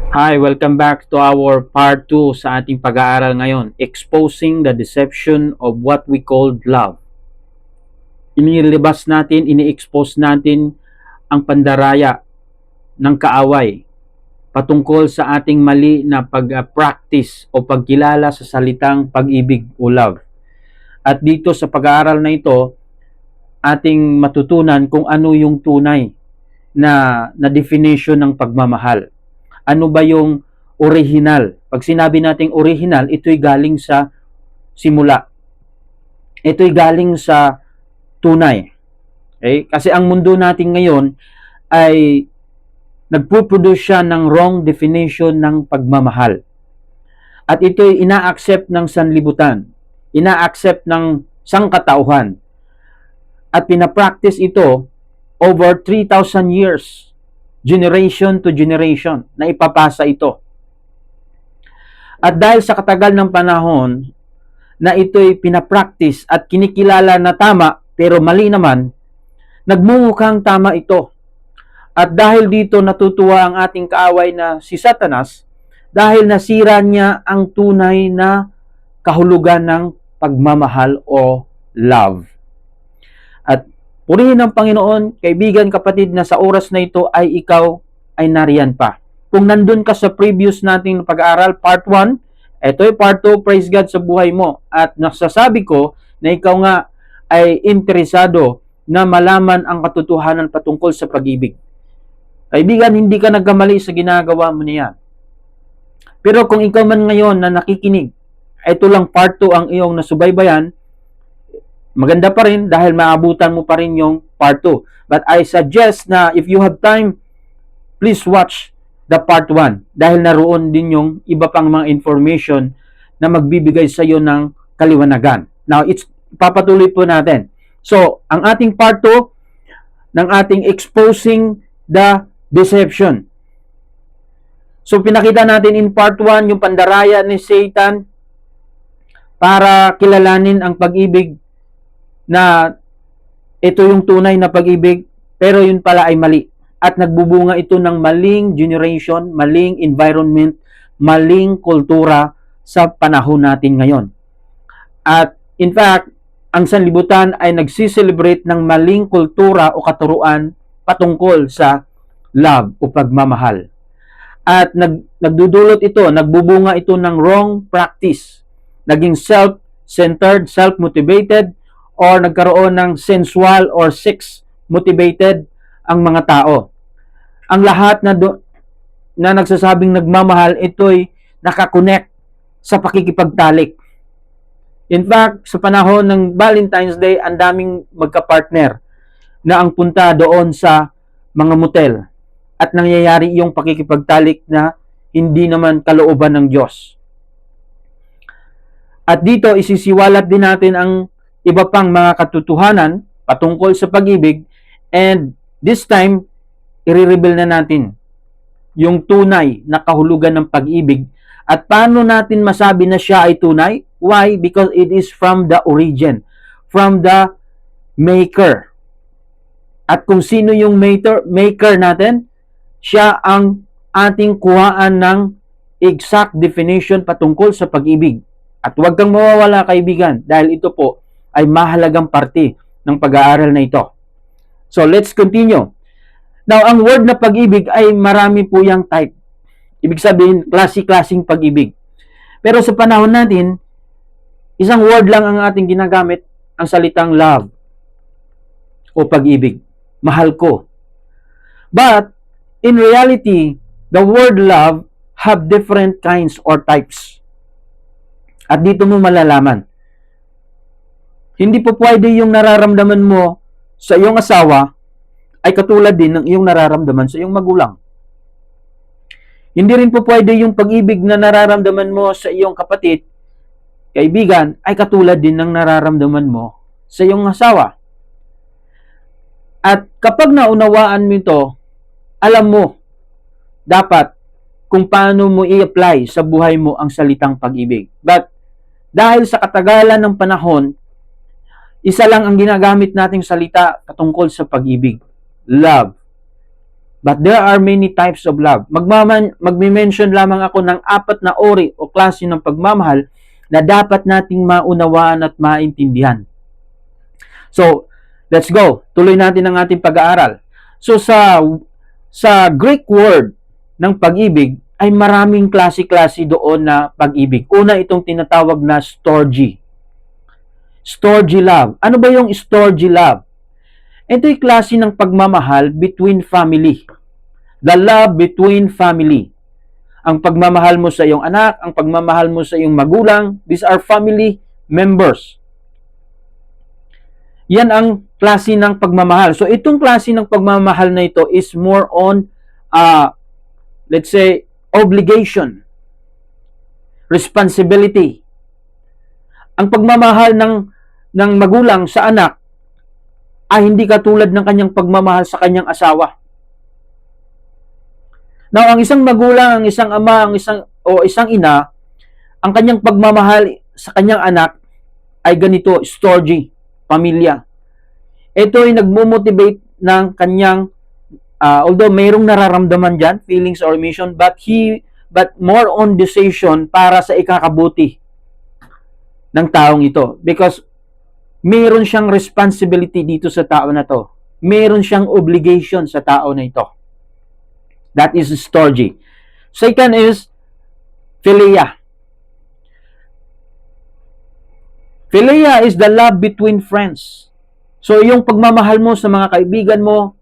Hi, welcome back to our part 2 sa ating pag-aaral ngayon, Exposing the Deception of What We Call Love. Inilabas natin, ini-expose natin ang pandaraya ng kaaway patungkol sa ating mali na pag-practice o pagkilala sa salitang pag-ibig o love. At dito sa pag-aaral na ito, ating matutunan kung ano yung tunay na definition ng pagmamahal. Ano ba yung original? Pag sinabi nating original, ito'y galing sa simula. Ito'y galing sa tunay. Okay? Kasi ang mundo natin ngayon ay nagpo-produce siya ng wrong definition ng pagmamahal. At ito'y ina-accept ng sanlibutan. Ina-accept ng sangkatauhan. At pinapractice ito over 3,000 years. Generation to generation na ipapasa ito. At dahil sa katagal ng panahon na ito'y pinapractice at kinikilala na tama pero mali naman, nagmumukhang tama ito. At dahil dito natutuwa ang ating kaaway na si Satanas dahil nasira niya ang tunay na kahulugan ng pagmamahal o love. At purihin ng Panginoon, kaibigan, kapatid, na sa oras na ito ay ikaw ay nariyan pa. Kung nandun ka sa previous nating pag-aaral, part 1, ito ay part 2, praise God sa buhay mo. At nasasabi ko na ikaw nga ay interesado na malaman ang katotohanan patungkol sa pag-ibig. Kaibigan, hindi ka nagkamali sa ginagawa mo niya. Pero kung ikaw man ngayon na nakikinig, ito lang part 2 ang iyong nasubaybayan, maganda pa rin dahil maabutan mo pa rin yung part 2. But I suggest na if you have time, please watch the part 1 dahil naroon din yung iba pang mga information na magbibigay sa iyo ng kaliwanagan. Now, papatuloy po natin. So, ang ating part 2 ng ating exposing the deception. So, pinakita natin in part 1 yung pandaraya ni Satan para kilalanin ang pag-ibig na ito yung tunay na pag-ibig, pero yun pala ay mali. At nagbubunga ito ng maling generation, maling environment, maling kultura sa panahon natin ngayon. At in fact, ang sanlibutan ay nagsiselebrate ng maling kultura o katuruan patungkol sa love o pagmamahal. At nagdudulot ito, nagbubunga ito ng wrong practice. Naging self-centered, self-motivated, or nagkaroon ng sensual or sex-motivated ang mga tao. Ang lahat na nagsasabing nagmamahal, ito'y nakakonect sa pakikipagtalik. In fact, sa panahon ng Valentine's Day, ang daming magka-partner na ang punta doon sa mga motel. At nangyayari yung pakikipagtalik na hindi naman kalooban ng Diyos. At dito, isisiwalat din natin ang iba pang mga katotohanan patungkol sa pag-ibig, and this time, i-reveal na natin yung tunay na kahulugan ng pag-ibig at paano natin masabi na siya ay tunay. Why? Because it is from the origin, from the maker. At kung sino yung maker natin, siya ang ating kuhaan ng exact definition patungkol sa pag-ibig. At huwag kang mawawala, kaibigan, dahil ito po ay mahalagang parte ng pag-aaral na ito. So, let's continue. Now, ang word na pag-ibig ay marami po yung type. Ibig sabihin, klase-klaseng pag-ibig. Pero sa panahon natin, isang word lang ang ating ginagamit, ang salitang love o pag-ibig. Mahal ko. But, in reality, the word love have different kinds or types. At dito mo malalaman. Hindi po pwede yung nararamdaman mo sa iyong asawa ay katulad din ng iyong nararamdaman sa iyong magulang. Hindi rin po pwede yung pag-ibig na nararamdaman mo sa iyong kapatid, kaibigan, ay katulad din ng nararamdaman mo sa iyong asawa. At kapag naunawaan mo ito, alam mo dapat kung paano mo i-apply sa buhay mo ang salitang pag-ibig. But dahil sa katagalan ng panahon, isa lang ang ginagamit nating salita patungkol sa pag-ibig, love. But there are many types of love. Magme-mention lamang ako ng 4 na uri o klase ng pagmamahal na dapat nating maunawaan at maintindihan. So, let's go. Tuloy natin ang ating pag-aaral. So, sa Greek word ng pag-ibig, ay maraming klase-klase doon na pag-ibig. Una, itong tinatawag na storge. Storge love. Ano ba yung storge love? Ito'y klase ng pagmamahal between family. The love between family. Ang pagmamahal mo sa iyong anak, ang pagmamahal mo sa iyong magulang, these are family members. Yan ang klase ng pagmamahal. So, itong klase ng pagmamahal na ito is more on, let's say, obligation, responsibility. Ang pagmamahal ng magulang sa anak ay hindi katulad ng kanyang pagmamahal sa kanyang asawa. Now, ang isang magulang, ang isang ama, isang ina, ang kanyang pagmamahal sa kanyang anak ay ganito, storge, pamilya. Ito ay nagmo-motivate ng kanyang, although mayroong nararamdaman dyan, feelings or emotion, but more on decision para sa ikakabuti ng taong ito. Because mayroon siyang responsibility dito sa tao na to. Mayroon siyang obligation sa tao na ito. That is storge. Second is philia. Philia is the love between friends. So, yung pagmamahal mo sa mga kaibigan mo,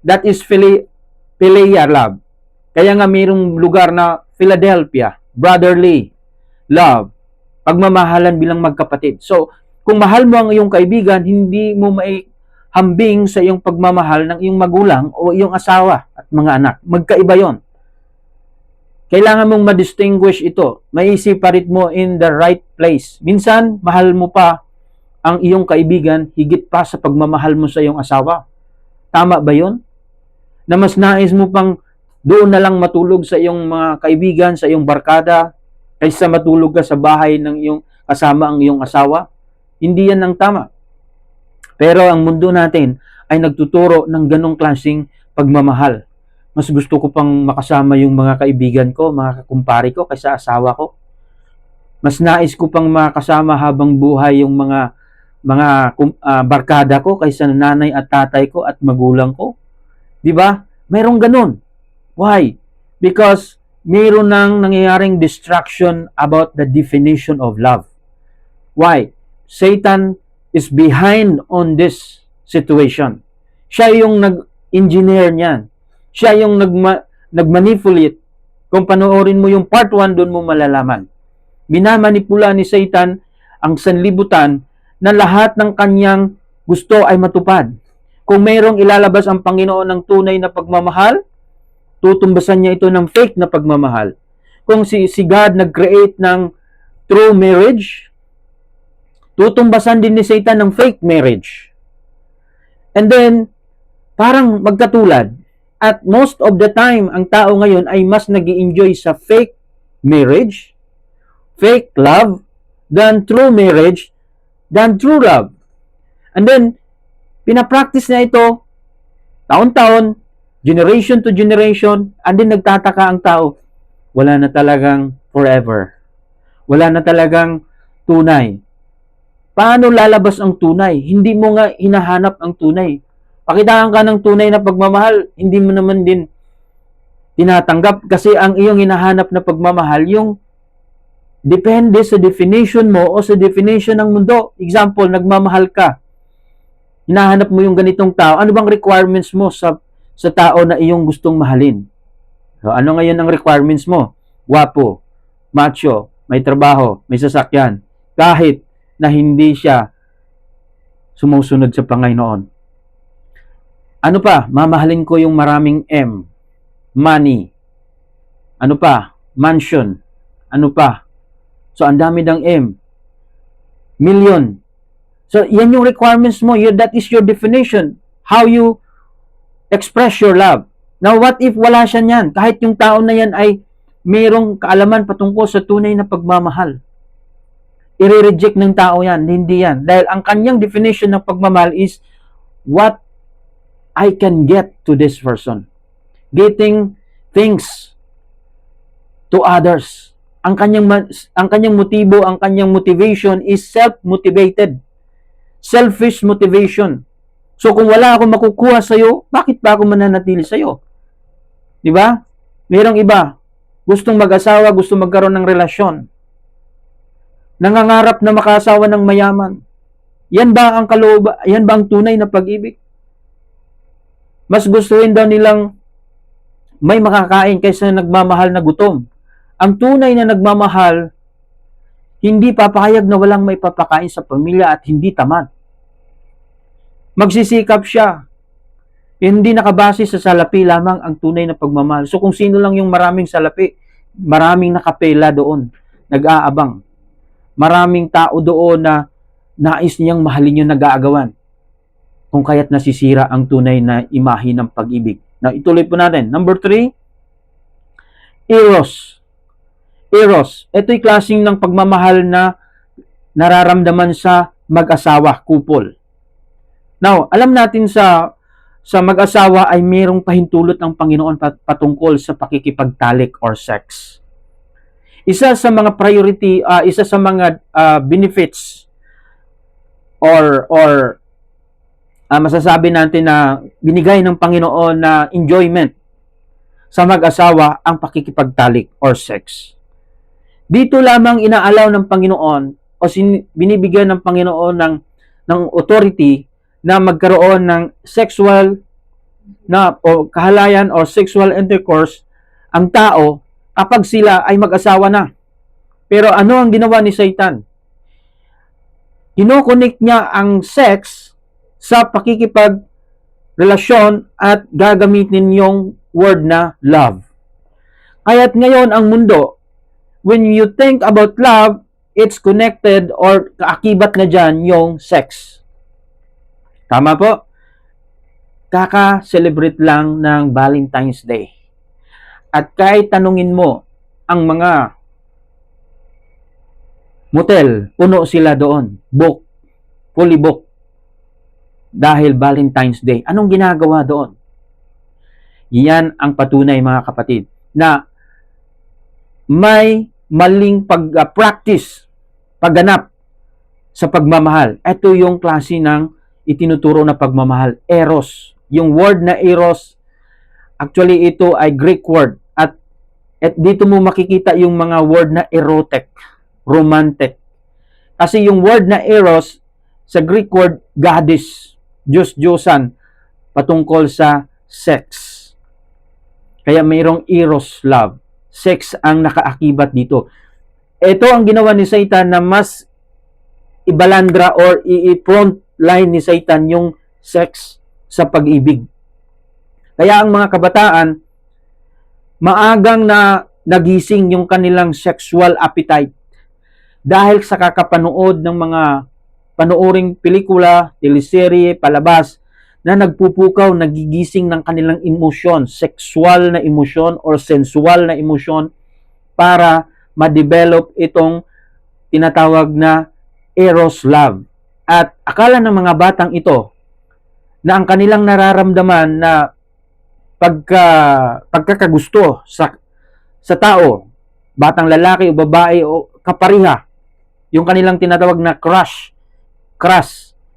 that is philia love. Kaya nga mayroong lugar na Philadelphia, brotherly love, pagmamahalan bilang magkapatid. So, kung mahal mo ang iyong kaibigan, hindi mo maihambing sa iyong pagmamahal ng iyong magulang o iyong asawa at mga anak. Magkaiba yon. Kailangan mong ma-distinguish ito. Maisiparit mo in the right place. Minsan, mahal mo pa ang iyong kaibigan higit pa sa pagmamahal mo sa iyong asawa. Tama ba yon? Na mas nais mo pang doon na lang matulog sa iyong mga kaibigan, sa iyong barkada, kaysa matulog ka sa bahay ng iyong kasama ang iyong asawa? Hindi yan ang tama. Pero ang mundo natin ay nagtuturo ng ganong klaseng pagmamahal. Mas gusto ko pang makasama yung mga kaibigan ko, mga kakumpari ko, kaysa asawa ko. Mas nais ko pang makasama habang buhay yung mga barkada ko kaysa nanay at tatay ko at magulang ko. Di ba? Mayroong ganun. Why? Because mayroon nang nangyayaring distraction about the definition of love. Why? Satan is behind on this situation. Siya yung nag-engineer niyan. Siya yung nag-manipulate. Kung panoorin mo yung part 1, doon mo malalaman. Binamanipula ni Satan ang sanlibutan na lahat ng kanyang gusto ay matupad. Kung mayroong ilalabas ang Panginoon ng tunay na pagmamahal, tutumbasan niya ito ng fake na pagmamahal. Kung si God nag-create ng true marriage, tutumbasan din ni Satan ng fake marriage. And then, parang magkatulad. At most of the time, ang tao ngayon ay mas nag-i-enjoy sa fake marriage, fake love, than true marriage, than true love. And then, pinapractice na ito, taon-taon, generation to generation, and then nagtataka ang tao, wala na talagang forever. Wala na talagang tunay. Paano lalabas ang tunay? Hindi mo nga hinahanap ang tunay. Pakitaan ka ng tunay na pagmamahal, hindi mo naman din tinatanggap kasi ang iyong hinahanap na pagmamahal, yung depende sa definition mo o sa definition ng mundo. Example, nagmamahal ka. Hinahanap mo yung ganitong tao. Ano bang requirements mo sa tao na iyong gustong mahalin? So, ano ngayon ang requirements mo? Guwapo, macho, may trabaho, may sasakyan. Kahit na hindi siya sumusunod sa Panginoon. Ano pa? Mamahalin ko yung maraming M. Money. Ano pa? Mansion. Ano pa? So, ang dami ng M. Million. So, yan yung requirements mo. That is your definition. How you express your love. Now, what if wala siya niyan? Kahit yung tao na yan ay mayroong kaalaman patungkol sa tunay na pagmamahal. I-reject ng tao yan. Hindi yan. Dahil ang kanyang definition ng pagmamahal is what I can get to this person. getting things to others. Ang kanyang motibo, ang kanyang motivation is self-motivated. Selfish motivation. So kung wala akong makukuha sa iyo, bakit pa ako mananatili sa iyo? 'Di ba? Merong iba, gustong mag-asawa, gustong magkaroon ng relasyon. Nangangarap na makasawa ng mayaman. Yan ba ang tunay na pag-ibig? Mas gustuhin daw nilang may makakain kaysa nagmamahal na gutom. Ang tunay na nagmamahal, hindi papayag na walang may papakain sa pamilya at hindi tamad. Magsisikap siya. Hindi nakabase sa salapi lamang ang tunay na pagmamahal. So kung sino lang yung maraming salapi, maraming nakapela doon, nag-aabang. Maraming tao doon na nais niyang mahalin yung nag-aagawan. Kung kaya't nasisira ang tunay na imahe ng pag-ibig. Na ituloy po natin. Number 3, Eros. Eros. Ito'y klaseng ng pagmamahal na nararamdaman sa mag-asawa, couple. Now, alam natin sa mag-asawa ay mayroong pahintulot ng Panginoon patungkol sa pakikipagtalik or sex. Isa sa mga priority, isa sa mga benefits or masasabi natin na binigay ng Panginoon na enjoyment sa mag-asawa ang pakikipagtalik or sex. Dito lamang inaalaw ng Panginoon o binibigyan ng Panginoon ng authority na magkaroon ng sexual na o kahalayan or sexual intercourse ang tao kapag sila ay mag-asawa na. Pero ano ang ginawa ni Satan? Kinokonek niya ang sex sa pakikipagrelasyon at gagamitin yung word na love. Kaya't ngayon ang mundo, when you think about love, it's connected or kaakibat na dyan yung sex. Tama po? Kaka-celebrate lang ng Valentine's Day. At kahit tanungin mo ang mga motel, puno sila doon. Book. Fully book. Dahil Valentine's Day. Anong ginagawa doon? Yan ang patunay mga kapatid na may maling pag-practice, pagganap sa pagmamahal. Ito yung klase ng itinuturo na pagmamahal. Eros. Yung word na eros, actually ito ay Greek word. At dito mo makikita yung mga word na erotic, romantic. Kasi yung word na eros, sa Greek word, goddess, Diyos-Diyosan, patungkol sa sex. Kaya mayroong eros love. Sex ang nakaakibat dito. Ito ang ginawa ni Satan na mas ibalandra or i-front line ni Satan yung sex sa pag-ibig. Kaya ang mga kabataan, maagang na nagising yung kanilang sexual appetite dahil sa kakapanood ng mga panooring pelikula, teleserye, palabas na nagpupukaw, nagigising ng kanilang emosyon, sexual na emosyon or sensual na emosyon para ma-develop itong tinatawag na eros love. At akala ng mga batang ito na ang kanilang nararamdaman na pagkakagusto sa tao, batang lalaki o babae o kapariha, yung kanilang tinatawag na crush,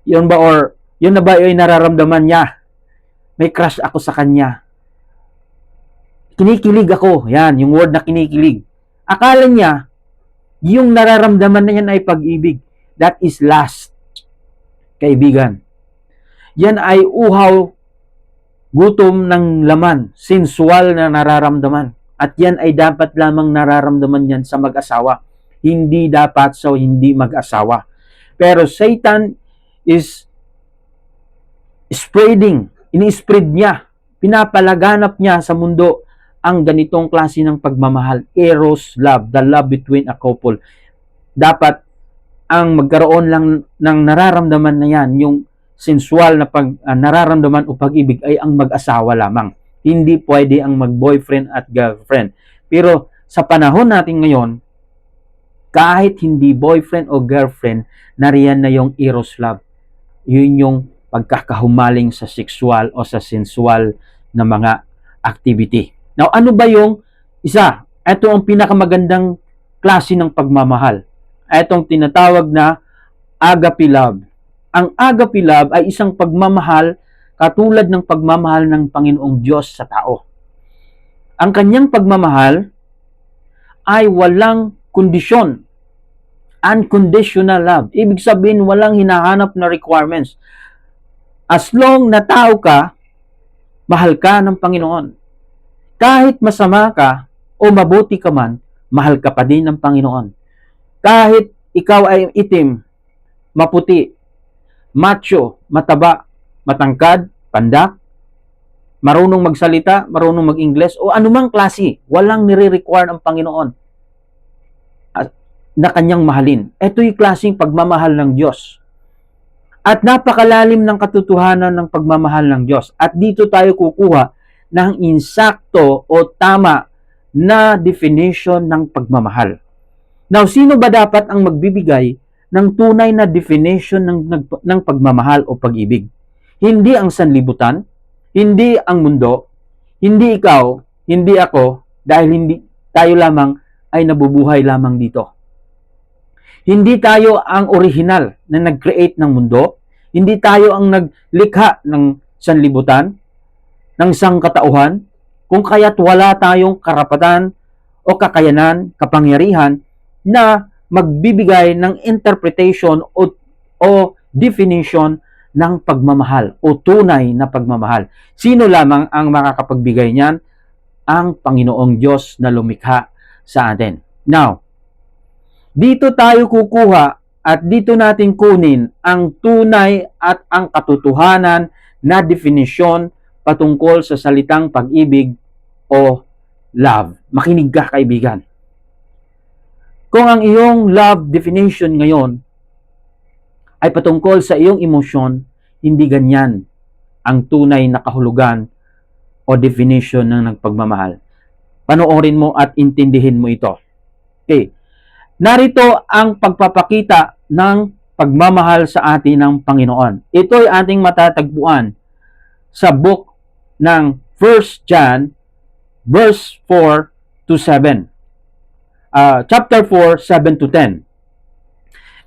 yun ba or yun na ba yung nararamdaman niya? May crush ako sa kanya. Kinikilig ako. Yan, yung word na kinikilig. Akala niya, yung nararamdaman na yan ay pag-ibig. That is lust. Kaibigan. Yan ay uhaw, gutom ng laman, sensual na nararamdaman. At yan ay dapat lamang nararamdaman yan sa mag-asawa. Hindi dapat sa hindi mag-asawa. Pero Satan is spreading, ini-spread niya, pinapalaganap niya sa mundo ang ganitong klase ng pagmamahal. Eros love, the love between a couple. Dapat ang magkaroon lang ng nararamdaman na yan, yung sensual na nararamdaman o pag-ibig ay ang mag-asawa lamang. Hindi pwede ang mag-boyfriend at girlfriend. Pero sa panahon natin ngayon, kahit hindi boyfriend o girlfriend, nariyan na yung eros love. Yun yung pagkakahumaling sa sexual o sa sensual na mga activity. Now, ano ba yung isa? Ito ang pinakamagandang klase ng pagmamahal. Itong tinatawag na agape love. Ang agape love ay isang pagmamahal katulad ng pagmamahal ng Panginoong Diyos sa tao. Ang kanyang pagmamahal ay walang kondisyon. Unconditional love. Ibig sabihin, walang hinahanap na requirements. As long na tao ka, mahal ka ng Panginoon. Kahit masama ka o mabuti ka man, mahal ka pa din ng Panginoon. Kahit ikaw ay itim, maputi, macho, mataba, matangkad, pandak, marunong magsalita, marunong mag-Ingles, o anumang klase, walang nire-require ang Panginoon na kanyang mahalin. Ito yung klaseng pagmamahal ng Diyos. At napakalalim ng katotohanan ng pagmamahal ng Diyos. At dito tayo kukuha ng insakto o tama na definition ng pagmamahal. Now, sino ba dapat ang magbibigay ng tunay na definition ng pagmamahal o pag-ibig? Hindi ang sanlibutan, hindi ang mundo, hindi ikaw, hindi ako, dahil hindi tayo lamang ay nabubuhay lamang dito. Hindi tayo ang original na nag-create ng mundo. Hindi tayo ang naglikha ng sanlibutan, ng sangkatauhan, kung kaya't wala tayong karapatan o kakayanan, kapangyarihan na magbibigay ng interpretation o definition ng pagmamahal o tunay na pagmamahal. Sino lamang ang makakapagbigay niyan? Ang Panginoong Diyos na lumikha sa atin. Now, dito tayo kukuha at dito natin kunin ang tunay at ang katotohanan na definisyon patungkol sa salitang pag-ibig o love. Makinig ka, kaibigan. Kung ang iyong love definition ngayon ay patungkol sa iyong emosyon, hindi ganyan ang tunay na kahulugan o definition ng pagmamahal. Panoorin mo at intindihin mo ito. Okay. Narito ang pagpapakita ng pagmamahal sa atin ng Panginoon. Ito ay ating matatagpuan sa book ng 1 John verse 4 to 7. Chapter 4, 7 to 10.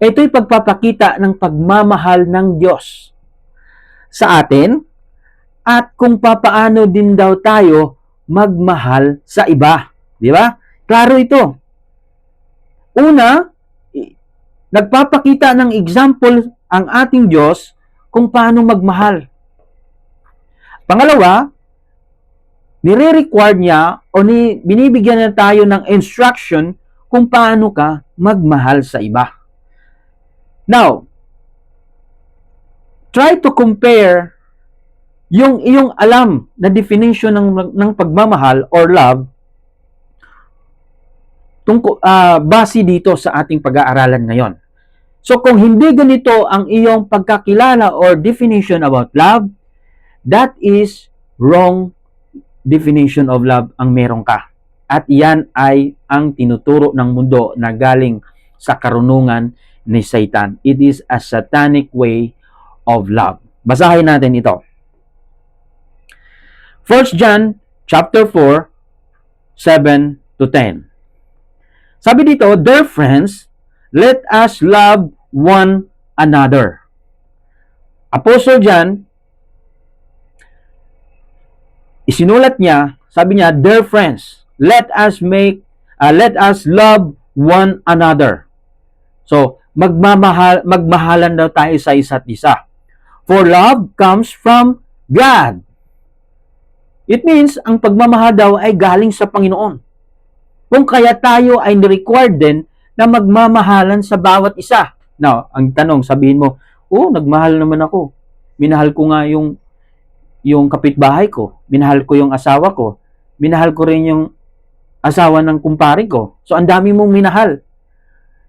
Ito'y pagpapakita ng pagmamahal ng Diyos sa atin at kung papaano din daw tayo magmahal sa iba. Di ba? Klaro ito. Una, nagpapakita ng example ang ating Diyos kung paano magmahal. Pangalawa, nire-require niya o binibigyan niya tayo ng instruction kung paano ka magmahal sa iba. Now, try to compare yung iyong alam na definition ng pagmamahal or love base dito sa ating pag-aaralan ngayon. So kung hindi ganito ang iyong pagkakilala or definition about love, that is wrong definition of love ang meron ka. At yan ay ang tinuturo ng mundo na galing sa karunungan ni Satan. It is a satanic way of love. Basahin natin ito. 1 John chapter 4, 7 to 10. Sabi dito, "Dear friends, let us love one another." Apostle John, isinulat niya, sabi niya, "Dear friends, let us love one another." So, magmahalan daw tayo sa isa't isa. For love comes from God. It means, ang pagmamahal daw ay galing sa Panginoon. Kung kaya tayo ay ni-required din na magmamahalan sa bawat isa. Now, ang tanong, sabihin mo, nagmahal naman ako. Minahal ko nga yung kapitbahay ko. Minahal ko yung asawa ko. Minahal ko rin yung asawa ng kumpare ko. So, ang dami mong minahal.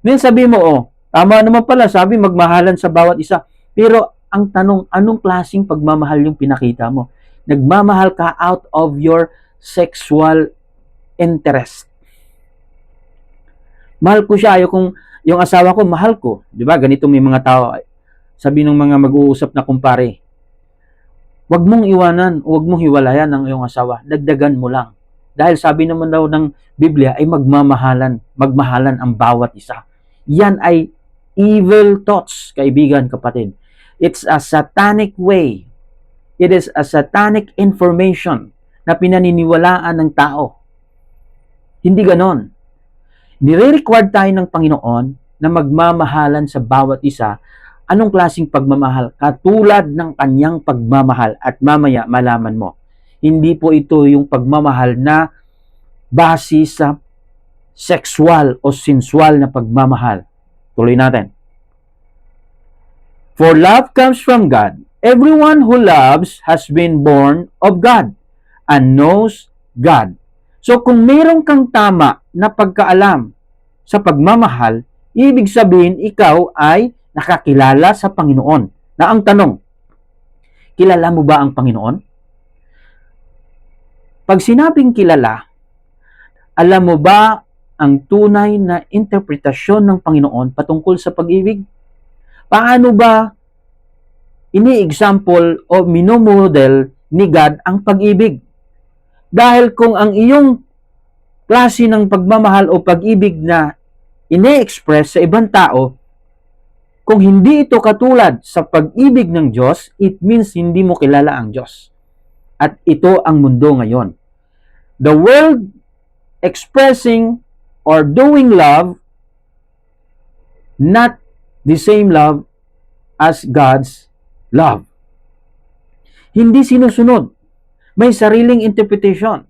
Then sabihin mo, tama naman pala, sabi magmahalan sa bawat isa. Pero, ang tanong, anong klaseng pagmamahal yung pinakita mo? Nagmamahal ka out of your sexual interest. Mahal ko siya, yung asawa ko, mahal ko. Di ba? Ganito may mga tao, sabi ng mga mag-uusap na kumpare, Huwag mong iwanan, huwag mong hiwalayan ang iyong asawa. Dagdagan mo lang. Dahil sabi naman daw ng Biblia ay magmahalan ang bawat isa. Yan ay evil thoughts, kaibigan, kapatid. It's a satanic way. It is a satanic information na pinaniniwalaan ng tao. Hindi ganon. Nire-require tayo ng Panginoon na magmamahalan sa bawat isa. Anong klaseng pagmamahal? Katulad ng kanyang pagmamahal. At mamaya malaman mo. Hindi po ito yung pagmamahal na base sa sexual o sensual na pagmamahal. Tuloy natin. For love comes from God. Everyone who loves has been born of God and knows God. So kung meron kang tama na pagkaalam sa pagmamahal, ibig sabihin ikaw ay nakakilala sa Panginoon. Na ang tanong, kilala mo ba ang Panginoon? Pag sinabing kilala, alam mo ba ang tunay na interpretasyon ng Panginoon patungkol sa pag-ibig? Paano ba ini-example o minomodel ni God ang pag-ibig? Dahil kung ang iyong klase ng pagmamahal o pag-ibig na ine-express sa ibang tao, kung hindi ito katulad sa pag-ibig ng Diyos, it means hindi mo kilala ang Diyos. At ito ang mundo ngayon. The world expressing or doing love, not the same love as God's love. Hindi sinusunod. May sariling interpretation.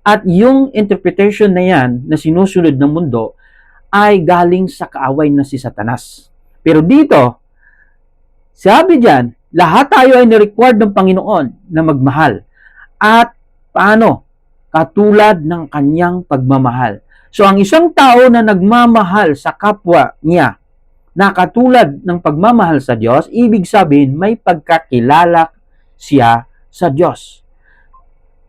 At yung interpretation na yan na sinusunod ng mundo ay galing sa kaaway na si Satanas. Pero dito, sabi dyan, lahat tayo ay ni-required ng Panginoon na magmahal. At paano? Katulad ng kanyang pagmamahal. So ang isang tao na nagmamahal sa kapwa niya na katulad ng pagmamahal sa Diyos, ibig sabihin may pagkakilala siya sa Diyos.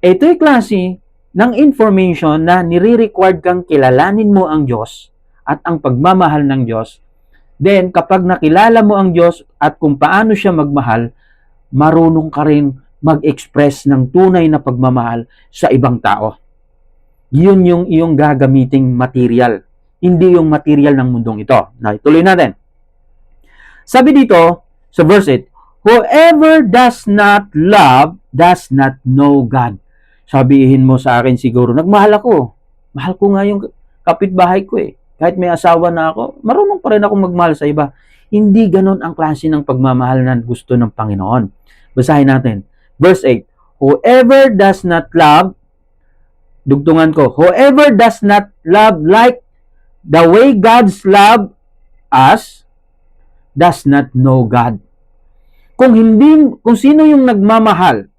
Ito'y klase ng information na nire-required kang kilalanin mo ang Diyos at ang pagmamahal ng Diyos. Then, kapag nakilala mo ang Diyos at kung paano siya magmahal, marunong ka rin mag-express ng tunay na pagmamahal sa ibang tao. Yun yung iyong gagamiting material. Hindi yung material ng mundong ito. Na, ituloy natin. Sabi dito, sa verse 8, whoever does not love does not know God. Sabihin mo sa akin siguro, nagmahal ako. Mahal ko nga yung kapitbahay ko eh. Kahit may asawa na ako, marunong pa rin ako magmahal sa iba. Hindi ganon ang klase ng pagmamahal na gusto ng Panginoon. Basahin natin. Verse 8, whoever does not love, dugtungan ko, whoever does not love like the way God's love us, does not know God. Kung sino yung nagmamahal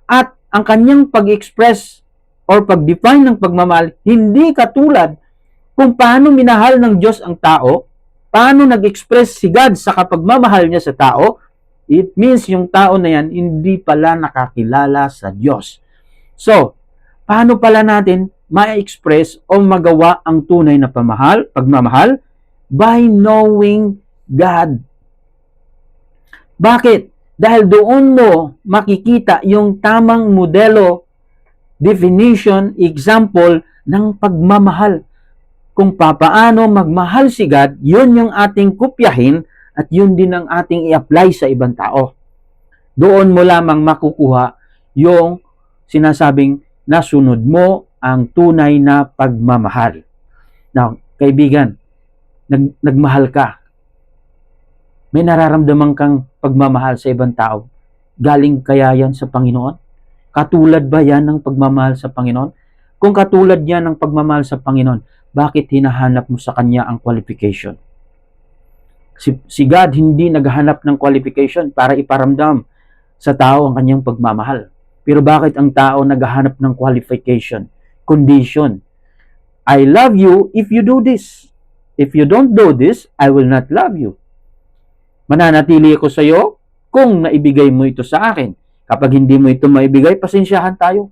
at ang kanyang pag-express or pag-define ng pagmamahal, hindi katulad kung paano minahal ng Diyos ang tao, paano nag-express si God sa kapagmamahal niya sa tao, it means yung tao na yan hindi pala nakakilala sa Diyos. So, paano pala natin ma-express o magawa ang tunay na pagmamahal? By knowing God. Bakit? Dahil doon mo makikita yung tamang modelo, definition, example ng pagmamahal. Kung papaano magmahal si God, yun yung ating kopyahin at yun din ang ating i-apply sa ibang tao. Doon mo lamang makukuha yung sinasabing nasunod mo ang tunay na pagmamahal. Now, kaibigan, nagmahal ka. May nararamdaman kang pagmamahal sa ibang tao. Galing kaya yan sa Panginoon? Katulad ba yan ng pagmamahal sa Panginoon? Kung katulad yan ng pagmamahal sa Panginoon, bakit hinahanap mo sa Kanya ang qualification? Si God hindi naghahanap ng qualification para iparamdam sa tao ang Kanyang pagmamahal. Pero bakit ang tao naghahanap ng qualification, condition? I love you if you do this. If you don't do this, I will not love you. Mananatili ako sa iyo kung naibigay mo ito sa akin. Kapag hindi mo ito maibigay, pasensyahan tayo.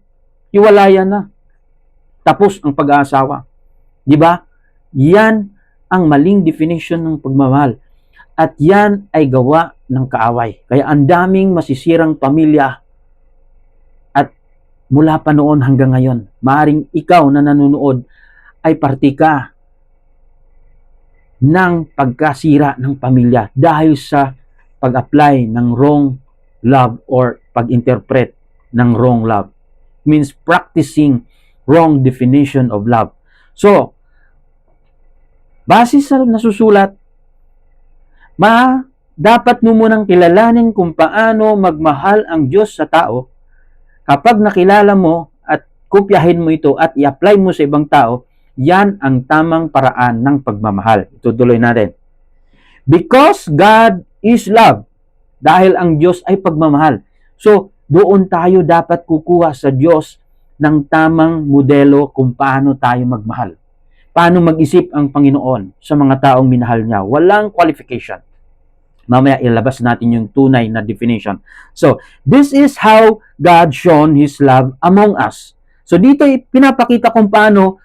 Hiwalayan na. Tapos ang pag-aasawa. Di ba? Yan ang maling definition ng pagmamahal. At yan ay gawa ng kaaway. Kaya ang daming masisirang pamilya at mula pa noon hanggang ngayon, maaaring ikaw na nanonood ay parte ka ng pagkasira ng pamilya dahil sa pag-apply ng wrong love or pag-interpret ng wrong love. Means practicing wrong definition of love. So, base sa nasusulat, dapat mo munang kilalanin kung paano magmahal ang Diyos sa tao. Kapag nakilala mo at kopyahin mo ito at i-apply mo sa ibang tao, yan ang tamang paraan ng pagmamahal. Itutuloy natin. Because God is love. Dahil ang Diyos ay pagmamahal. So, doon tayo dapat kukuha sa Diyos ng tamang modelo kung paano tayo magmahal. Paano mag-isip ang Panginoon sa mga taong minahal niya. Walang qualification. Mamaya ilabas natin yung tunay na definition. So, this is how God shown His love among us. So, dito pinapakita kung paano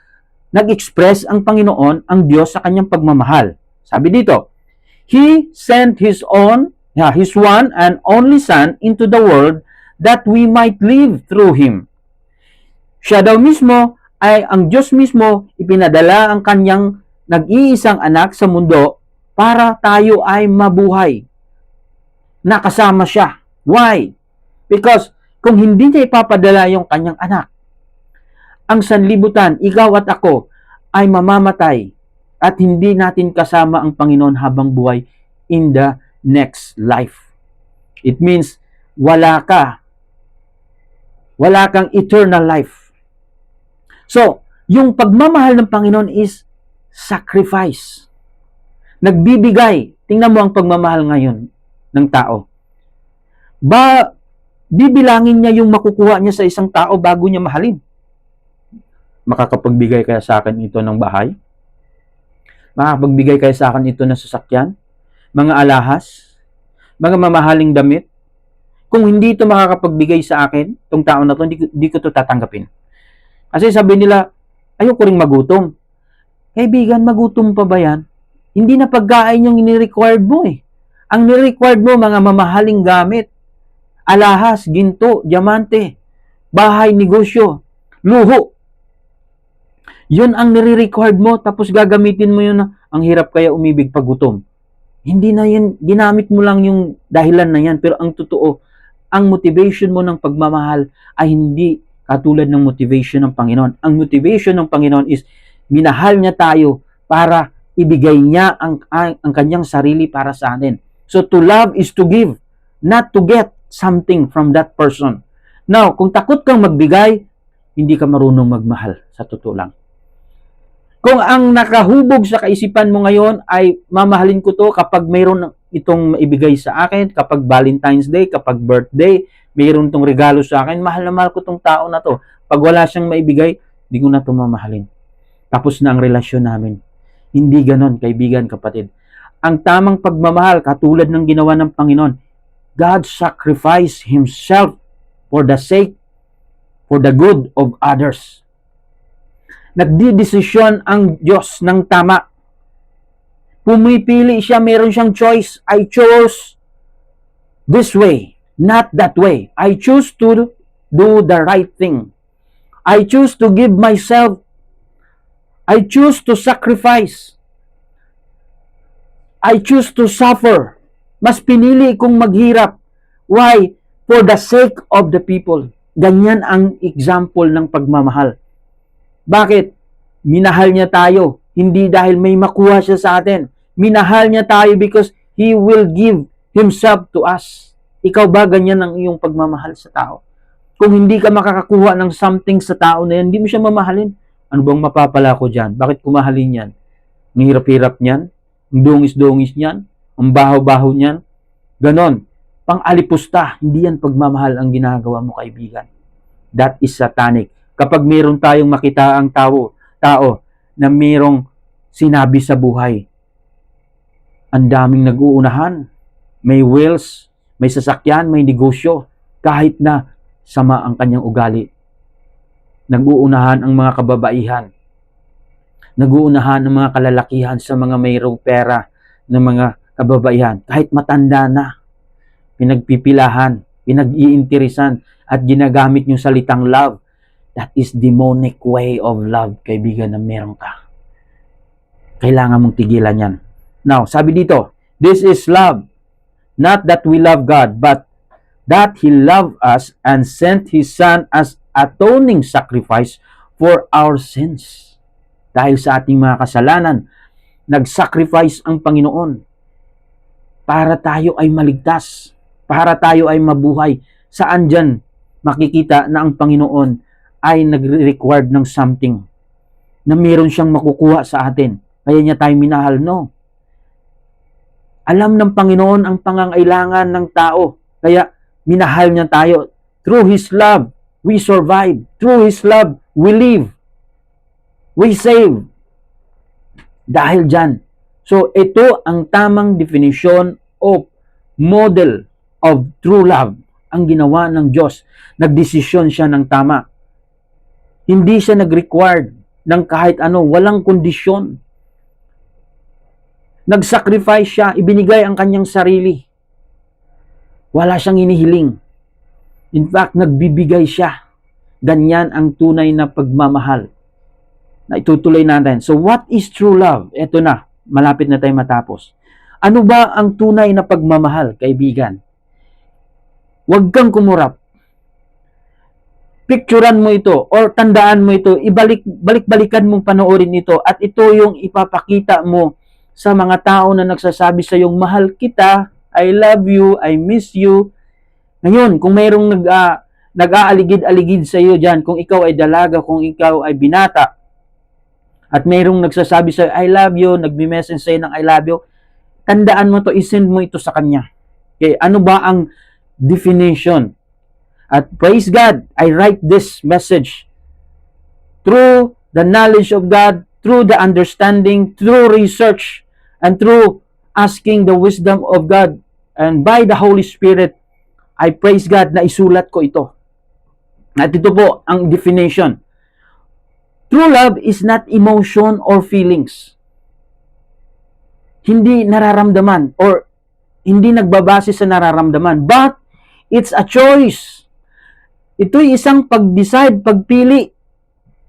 nag-express ang Panginoon, ang Diyos sa kanyang pagmamahal. Sabi dito, He sent His one and only Son into the world that we might live through Him. Siya daw mismo ay ang Diyos mismo ipinadala ang kanyang nag-iisang anak sa mundo para tayo ay mabuhay. Nakasama siya. Why? Because kung hindi niya ipapadala yung kanyang anak, ang sanlibutan, ikaw at ako, ay mamamatay at hindi natin kasama ang Panginoon habang buhay in the next life. It means wala kang eternal life. So, yung pagmamahal ng Panginoon is sacrifice. Nagbibigay. Tingnan mo ang pagmamahal ngayon ng tao. Bibilangin niya yung makukuha niya sa isang tao bago niya mahalin. Makakapagbigay kaya sa akin ito ng bahay? Makakapagbigay kaya sa akin ito ng sasakyan? Mga alahas? Mga mamahaling damit? Kung hindi ito makakapagbigay sa akin, itong tao na ito, hindi ko ito tatanggapin. Kasi sabi nila, ayoko ring magutom. Kaibigan, magutom pa ba yan? Hindi na pagkain yung ni-required mo eh. Ang ni-required mo, mga mamahaling gamit. Alahas, ginto, diamante, bahay, negosyo, luho. Yun ang nire-required mo, tapos gagamitin mo yun na, ang hirap kaya umibig pag gutom. Hindi na yun, ginamit mo lang yung dahilan na yan, pero ang totoo, ang motivation mo ng pagmamahal ay hindi katulad ng motivation ng Panginoon. Ang motivation ng Panginoon is, minahal niya tayo para ibigay niya ang kanyang sarili para sa atin. So to love is to give, not to get something from that person. Now, kung takot kang magbigay, hindi ka marunong magmahal, sa totoo lang. Kung ang nakahubog sa kaisipan mo ngayon ay mamahalin ko to kapag mayroon itong maibigay sa akin, kapag Valentine's Day, kapag birthday, mayroon tong regalo sa akin, mahal na mahal ko tong tao na to. Pag wala siyang maibigay, hindi ko na ito mamahalin. Tapos na ang relasyon namin. Hindi ganon, kaibigan, kapatid. Ang tamang pagmamahal, katulad ng ginawa ng Panginoon, God sacrificed Himself for the sake, for the good of others. Nagdidesisyon ang Diyos ng tama. Pumipili siya, meron siyang choice. I chose this way, not that way. I choose to do the right thing. I choose to give myself. I choose to sacrifice. I choose to suffer. Mas pinili kong maghirap. Why? For the sake of the people. Ganyan ang example ng pagmamahal. Bakit? Minahal niya tayo. Hindi dahil may makuha siya sa atin. Minahal niya tayo because He will give Himself to us. Ikaw ba ganyan ang iyong pagmamahal sa tao? Kung hindi ka makakakuha ng something sa tao na yan, hindi mo siya mamahalin. Ano bang mapapala ko dyan? Bakit kumahalin yan? Ang hirap-hirap niyan? Ang dungis-dungis niyan? Ang baho-baho niyan? Ganon. Pang-alipusta. Hindi yan pagmamahal ang ginagawa mo, kaibigan. That is satanic. Kapag mayroon tayong makita ang tao na mayroong sinabi sa buhay, ang daming nag-uunahan, may wills, may sasakyan, may negosyo, kahit na sama ang kanyang ugali. Nag-uunahan ang mga kababaihan. Nag-uunahan ang mga kalalakihan sa mga mayroong pera ng mga kababaihan. Kahit matanda na, pinagpipilahan, pinag-iinteresan, at ginagamit yung salitang love. That is demonic way of love, kaibigan, na meron ka. Kailangan mong tigilan yan. Now, sabi dito, this is love. Not that we love God, but that He loved us and sent His Son as atoning sacrifice for our sins. Dahil sa ating mga kasalanan, nag-sacrifice ang Panginoon para tayo ay maligtas, para tayo ay mabuhay. Saan dyan makikita na ang Panginoon ay nag-required ng something, na meron siyang makukuha sa atin, kaya niya tayo minahal? No. Alam ng Panginoon ang pangangailangan ng tao, kaya minahal niya tayo. Through His love, we survive. Through His love, we live. We save. Dahil dyan. So, ito ang tamang definition of model of true love. Ang ginawa ng Diyos. Nagdesisyon siya ng tama. Hindi siya nag-required ng kahit ano. Walang kondisyon. Nag-sacrifice siya. Ibinigay ang kanyang sarili. Wala siyang inihiling. In fact, nagbibigay siya. Ganyan ang tunay na pagmamahal na itutuloy natin. So, what is true love? Ito na. Malapit na tayo matapos. Ano ba ang tunay na pagmamahal, kaibigan? Huwag kang kumurap. Picturean mo ito or tandaan mo ito. Balik-balikan mong panoorin ito at ito yung ipapakita mo sa mga tao na nagsasabi sa iyong, mahal kita, I love you, I miss you. Ngayon, kung mayroong nag-aaligid-aligid sa iyo dyan, kung ikaw ay dalaga, kung ikaw ay binata, at mayroong nagsasabi sa iyo, I love you, nagme-message sa iyo ng I love you, tandaan mo to, isend mo ito sa kanya. Okay, ano ba ang definition? At praise God, I write this message through the knowledge of God, through the understanding, through research, and through asking the wisdom of God, and by the Holy Spirit, I praise God na isulat ko ito. At ito po ang definition. True love is not emotion or feelings. Hindi nararamdaman or hindi nagbabase sa nararamdaman, but it's a choice. Ito'y isang pag-decide, pagpili.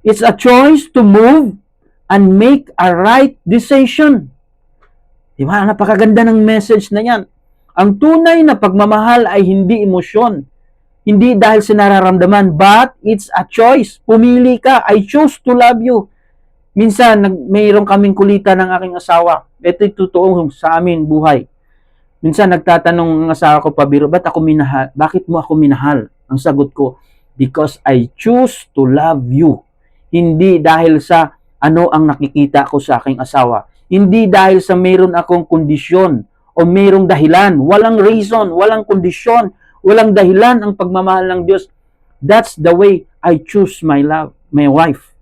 It's a choice to move and make a right decision. Diba? Napakaganda ng message na yan. Ang tunay na pagmamahal ay hindi emosyon. Hindi dahil sa nararamdaman, but it's a choice. Pumili ka. I choose to love you. Minsan, mayroon kaming kulitan ng aking asawa. Ito'y totoo sa amin buhay. Minsan, nagtatanong ng asawa ko, pabiro, bakit mo ako minahal? Ang sagot ko, because I choose to love you. Hindi dahil sa ano ang nakikita ko sa aking asawa. Hindi dahil sa mayroon akong kondisyon o mayroong dahilan. Walang reason, walang kondisyon, walang dahilan ang pagmamahal ng Diyos. That's the way I choose my love, my wife.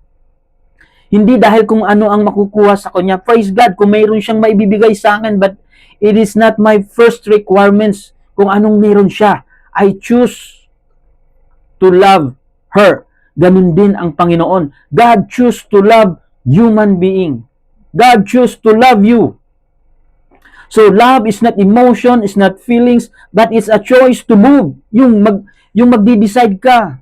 Hindi dahil kung ano ang makukuha sa kanya. Praise God, kung mayroon siyang maibibigay sa akin, but it is not my first requirements kung anong mayroon siya. I choose to love her. Ganun din ang Panginoon. God choose to love human being. God choose to love you. So love is not emotion, is not feelings, but it's a choice to move. Yung magdi-decide ka.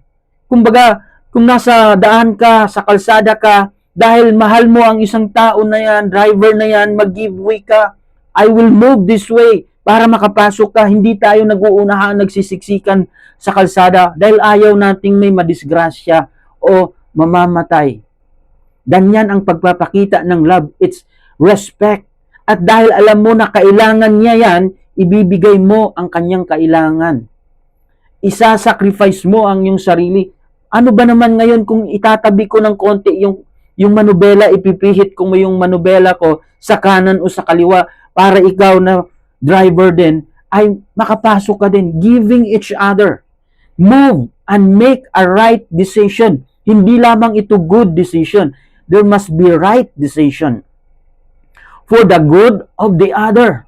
Kumbaga, kung nasa daan ka, sa kalsada ka, dahil mahal mo ang isang tao na yan, driver na yan, mag-give way ka. I will move this way para makapasok ka. Hindi tayo nag-uunahan, nagsisiksikan sa kalsada dahil ayaw nating may madisgrasya o mamamatay. Ganyan ang pagpapakita ng love. It's respect. At dahil alam mo na kailangan niya yan, ibibigay mo ang kanyang kailangan. Isa-sacrifice mo ang iyong sarili. Ano ba naman ngayon kung itatabi ko ng konti yung manubela, ipipihit ko mo yung manubela ko sa kanan o sa kaliwa para ikaw na driver din ay makapasok ka din. Giving each other. Move and make a right decision. Hindi lamang ito good decision. There must be right decision. For the good of the other.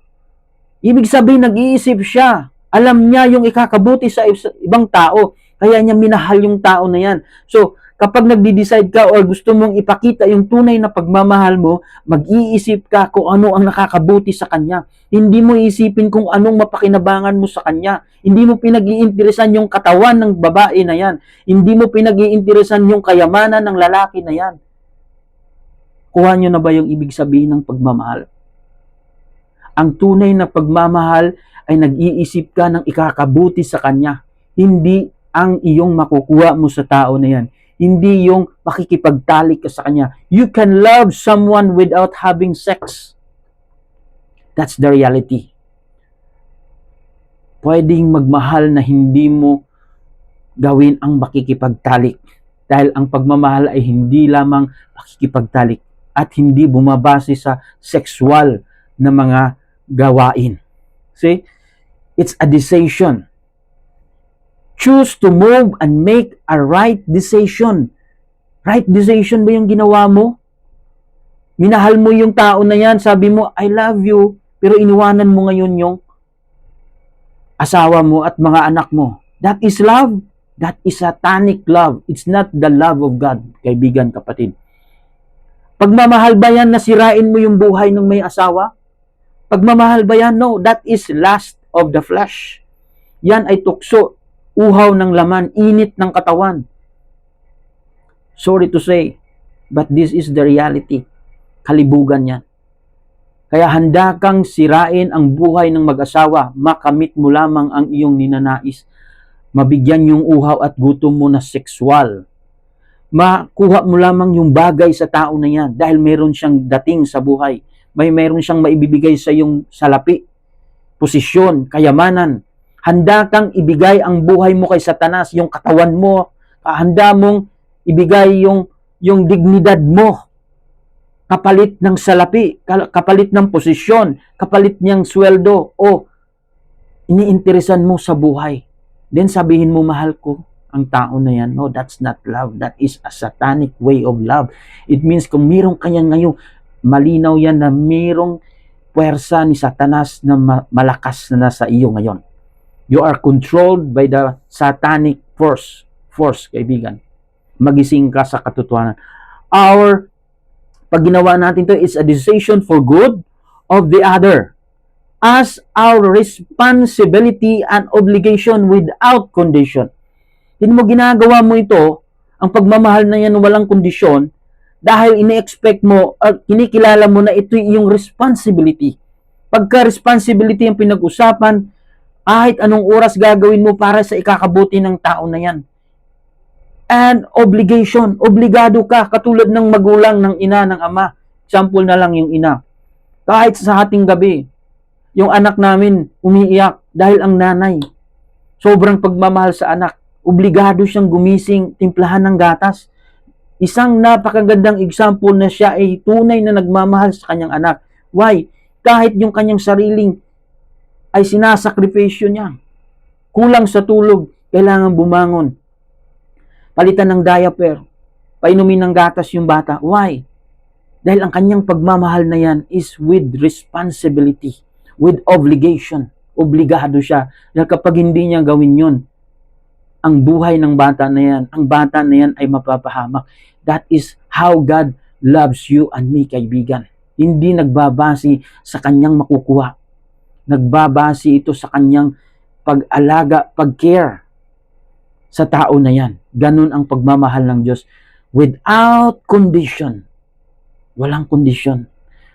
Ibig sabihin, nag-iisip siya. Alam niya yung ikakabuti sa ibang tao. Kaya niya minahal yung tao na yan. So, Kapag nagdi-decide ka or gusto mong ipakita yung tunay na pagmamahal mo, mag-iisip ka kung ano ang nakakabuti sa kanya. Hindi mo isipin kung anong mapakinabangan mo sa kanya. Hindi mo pinag-iinteresan yung katawan ng babae na yan. Hindi mo pinag-iinteresan yung kayamanan ng lalaki na yan. Kuha nyo na ba yung ibig sabihin ng pagmamahal? Ang tunay na pagmamahal ay nag-iisip ka ng ikakabuti sa kanya. Hindi ang iyong makukuha mo sa tao na yan. Hindi yung makikipagtalik ka sa kanya. You can love someone without having sex. That's the reality. Pwedeng magmahal na hindi mo gawin ang makikipagtalik. Dahil ang pagmamahal ay hindi lamang makikipagtalik at hindi bumabase sa sexual na mga gawain. See? It's a decision. Choose to move and make a right decision. Right decision ba yung ginawa mo? Minahal mo yung tao na yan, sabi mo, I love you, pero iniwanan mo ngayon yung asawa mo at mga anak mo. That is love. That is satanic love. It's not the love of God, kaibigan, kapatid. Pagmamahal ba yan na sirain mo yung buhay ng may asawa? Pagmamahal ba yan? No, that is lust of the flesh. Yan ay tukso, uhaw ng laman, init ng katawan. Sorry to say, but this is the reality. Kalibugan yan. Kaya handa kang sirain ang buhay ng mag-asawa, makamit mo lamang ang iyong ninanais. Mabigyan yung uhaw at gutom mo na sexual. Makuha mo lamang yung bagay sa tao na yan dahil meron siyang dating sa buhay. Meron siyang maibibigay sa iyong salapi, posisyon, kayamanan. Handa kang ibigay ang buhay mo kay Satanas, yung katawan mo. Handa mong ibigay yung dignidad mo. Kapalit ng salapi, kapalit ng posisyon, kapalit niyang sweldo, o iniinteresan mo sa buhay. Then sabihin mo, mahal ko ang tao na yan. No, that's not love. That is a satanic way of love. It means kung meron kanya ngayon, malinaw yan na merong puwersa ni Satanas na malakas na nasa iyo ngayon. You are controlled by the satanic force, kaibigan. Magising ka sa katotohanan. Pag ginawa natin to, it's a decision for good of the other as our responsibility and obligation without condition. Hindi mo ginagawa mo ito, ang pagmamahal na yan walang kondisyon, dahil ine-expect mo at kinikilala mo na ito yung responsibility. Pagka responsibility ang pinag-usapan, kahit anong oras gagawin mo para sa ikakabuti ng tao na yan. And obligation, obligado ka, katulad ng magulang, ng ina, ng ama. Example na lang yung ina. Kahit sa ating gabi, yung anak namin umiiyak dahil ang nanay, sobrang pagmamahal sa anak, obligado siyang gumising, timplahan ng gatas. Isang napakagandang example na siya ay tunay na nagmamahal sa kanyang anak. Why? Kahit yung kanyang sariling ay sinasakripisyo niya. Kulang sa tulog, kailangan bumangon. Palitan ng diaper, painumin ng gatas yung bata. Why? Dahil ang kanyang pagmamahal na yan is with responsibility, with obligation. Obligado siya. Dahil kapag hindi niya gawin yun, ang buhay ng bata na yan, ang bata na yan ay mapapahamak. That is how God loves you and me, kaibigan. Hindi nagbabase sa kanyang makukuha. Nagbabase ito sa kanyang pag-alaga, pag-care sa tao na yan. Ganun ang pagmamahal ng Diyos. Without condition. Walang kondisyon.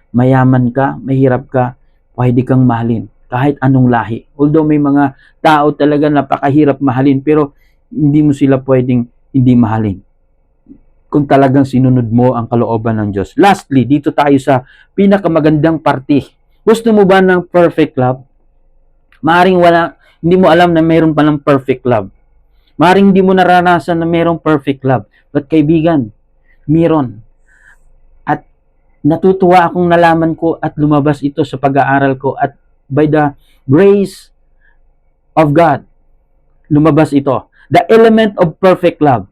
Mayaman ka, mahirap ka, pwede kang mahalin. Kahit anong lahi. Although may mga tao talaga napakahirap mahalin, pero hindi mo sila pwedeng hindi mahalin. Kung talagang sinunod mo ang kalooban ng Diyos. Lastly, dito tayo sa pinakamagandang parte. Gusto mo ba ng perfect love? Maaring hindi mo alam na mayroon palang perfect love. Maaring hindi mo naranasan na mayroong perfect love. But kaibigan, mayroon. At natutuwa akong nalaman ko at lumabas ito sa pag-aaral ko at by the grace of God, lumabas ito. The element of perfect love,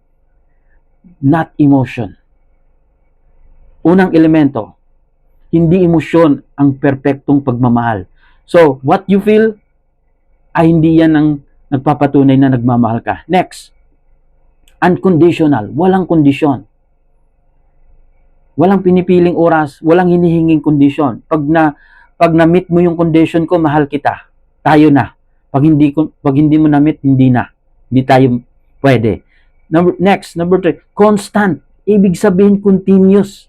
not emotion. Unang elemento, hindi emosyon ang perpektong pagmamahal. So, what you feel ay hindi yan ang nagpapatunay na nagmamahal ka. Next, Unconditional, walang kondisyon. Walang pinipiling oras, walang hinihinging kondisyon. Pag na-meet mo yung condition ko, mahal kita. Tayo na. Pag hindi mo na-meet, hindi na. Hindi tayo pwede. Number 3, constant. Ibig sabihin continuous.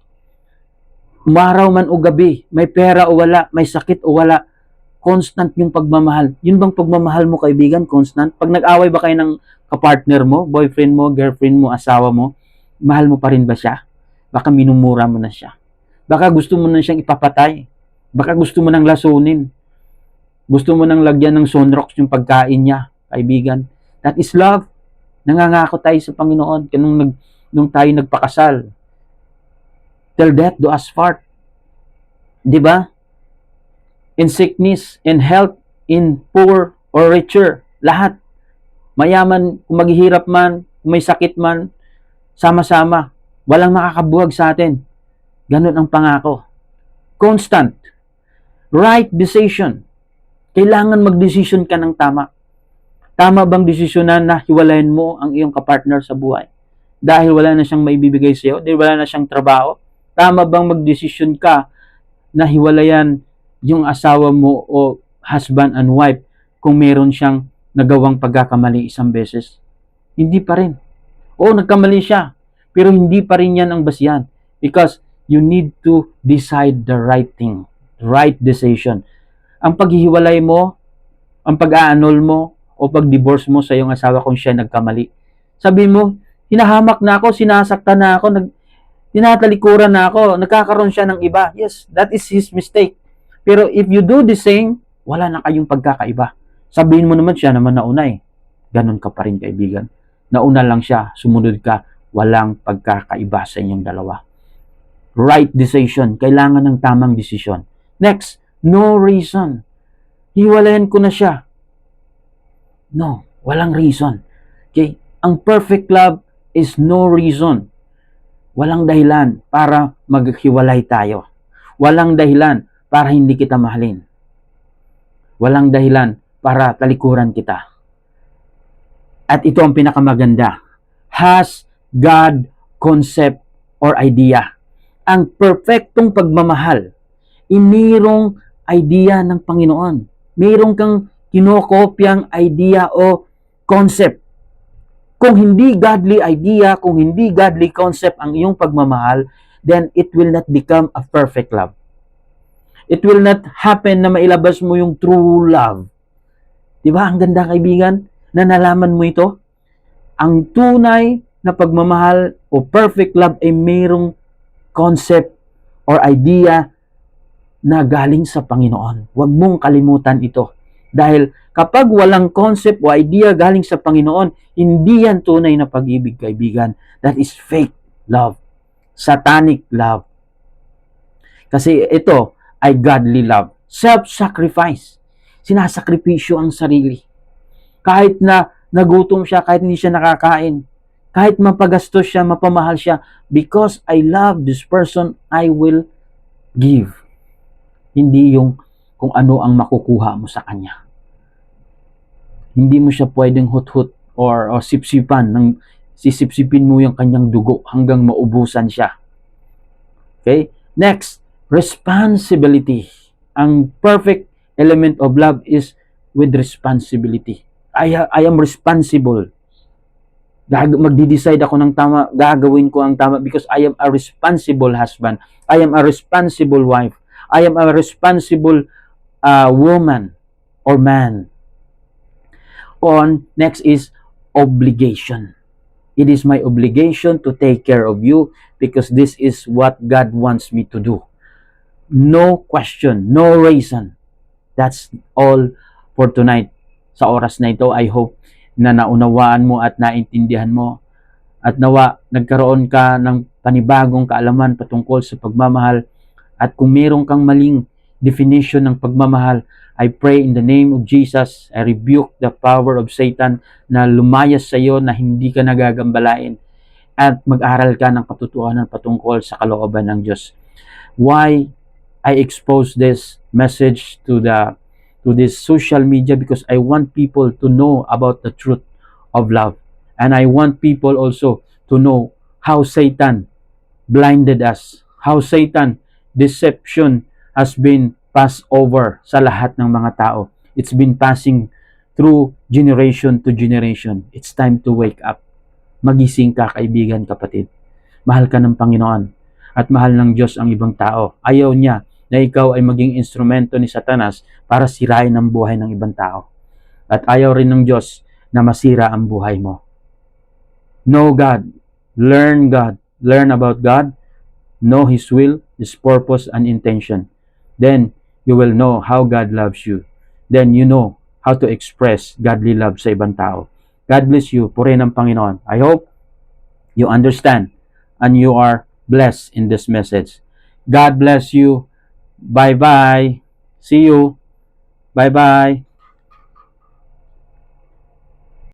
Umaraw man o gabi, may pera o wala, may sakit o wala, constant yung pagmamahal. Yun bang pagmamahal mo, kaibigan? Constant? Pag nag-away ba kayo ng kapartner mo, boyfriend mo, girlfriend mo, asawa mo, mahal mo pa rin ba siya? Baka minumura mo na siya. Baka gusto mo na siyang ipapatay. Baka gusto mo nang lasunin. Gusto mo nang lagyan ng sunrox yung pagkain niya, kaibigan. That is love. Nangangako tayo sa Panginoon nung tayo nagpakasal. Till death do us part. 'Di ba? In sickness, in health, in poor or richer, lahat. Mayaman, kung maghihirap man, kung may sakit man, sama-sama. Walang makakabuhag sa atin. Ganun ang pangako. Constant. Right decision. Kailangan mag-decision ka ng tama. Tama bang desisyonan na hiwalayan mo ang iyong kapartner sa buhay? Dahil wala na siyang maibibigay sa iyo, dahil wala na siyang trabaho? Tama bang mag-decision ka na hiwalayan yung asawa mo o husband and wife kung meron siyang nagawang pagkakamali isang beses? Hindi pa rin. Oo, nagkamali siya. Pero hindi pa rin yan ang basihan. Because you need to decide the right thing. Right decision. Ang paghihiwalay mo, ang pag-aanol mo, o pag-divorce mo sa iyong asawa kung siya nagkamali. Sabi mo, hinahamak na ako, sinasaktan na ako, tinatalikuran na ako, nagkakaroon siya ng iba. Yes, that is his mistake. Pero if you do the same, wala na kayong pagkakaiba. Sabihin mo naman, siya naman nauna eh. Ganon ka pa rin, kaibigan. Nauna lang siya, sumunod ka, walang pagkakaiba sa inyong dalawa. Right decision. Kailangan ng tamang desisyon. Next, no reason. Hiwalayan ko na siya. No, walang reason. Okay? Ang perfect love is no reason. Walang dahilan para maghiwalay tayo. Walang dahilan para hindi kita mahalin. Walang dahilan para talikuran kita. At ito ang pinakamaganda. Has God concept or idea. Ang perfectong pagmamahal, mayroong idea ng Panginoon. Mayroong kang kinokopyang idea o concept. Kung hindi godly idea, kung hindi godly concept ang iyong pagmamahal, then it will not become a perfect love. It will not happen na mailabas mo yung true love. Diba? Ang ganda, kaibigan, na nalaman mo ito. Ang tunay na pagmamahal o perfect love ay mayroong concept or idea na galing sa Panginoon. Huwag mong kalimutan ito. Dahil kapag walang concept o idea galing sa Panginoon, hindi yan tunay na pag-ibig, kaibigan. That is fake love. Satanic love. Kasi ito ay godly love. Self-sacrifice. Sinasakripisyo ang sarili. Kahit na nagutom siya, kahit hindi siya nakakain, kahit mapagastos siya, mapamahal siya, because I love this person, I will give. Hindi yung kung ano ang makukuha mo sa kanya. Hindi mo siya pwedeng hut-hut or sipsipan, sisipsipin mo yung kanyang dugo hanggang maubusan siya. Okay? Next, responsibility. Ang perfect element of love is with responsibility. I am responsible. Magdi-decide ako ng tama, gagawin ko ang tama because I am a responsible husband. I am a responsible wife. I am a responsible woman or man. Next is obligation. It is my obligation to take care of you because this is what God wants me to do. No question, no reason. That's all for tonight. Sa oras na ito, I hope na naunawaan mo at naintindihan mo at nawa nagkaroon ka ng panibagong kaalaman patungkol sa pagmamahal. At kung meron kang maling definition ng pagmamahal, I pray in the name of Jesus, I rebuke the power of Satan na lumayas sa iyo na hindi ka nagagambalain at mag-aral ka ng katotohanan patungkol sa kalooban ng Diyos. Why I expose this message to this social media? Because I want people to know about the truth of love. And I want people also to know how Satan blinded us, how Satan deception has been passed over sa lahat ng mga tao. It's been passing through generation to generation. It's time to wake up. Magising ka, kaibigan, kapatid. Mahal ka ng Panginoon at mahal ng Diyos ang ibang tao. Ayaw niya na ikaw ay maging instrumento ni Satanas para sirain ang buhay ng ibang tao. At ayaw rin ng Diyos na masira ang buhay mo. Know God. Learn God. Learn about God. Know His will, His purpose, and intention. Then, you will know how God loves you. Then, you know how to express godly love sa ibang tao. God bless you. Purihin ng Panginoon. I hope you understand and you are blessed in this message. God bless you. Bye-bye. See you. Bye-bye.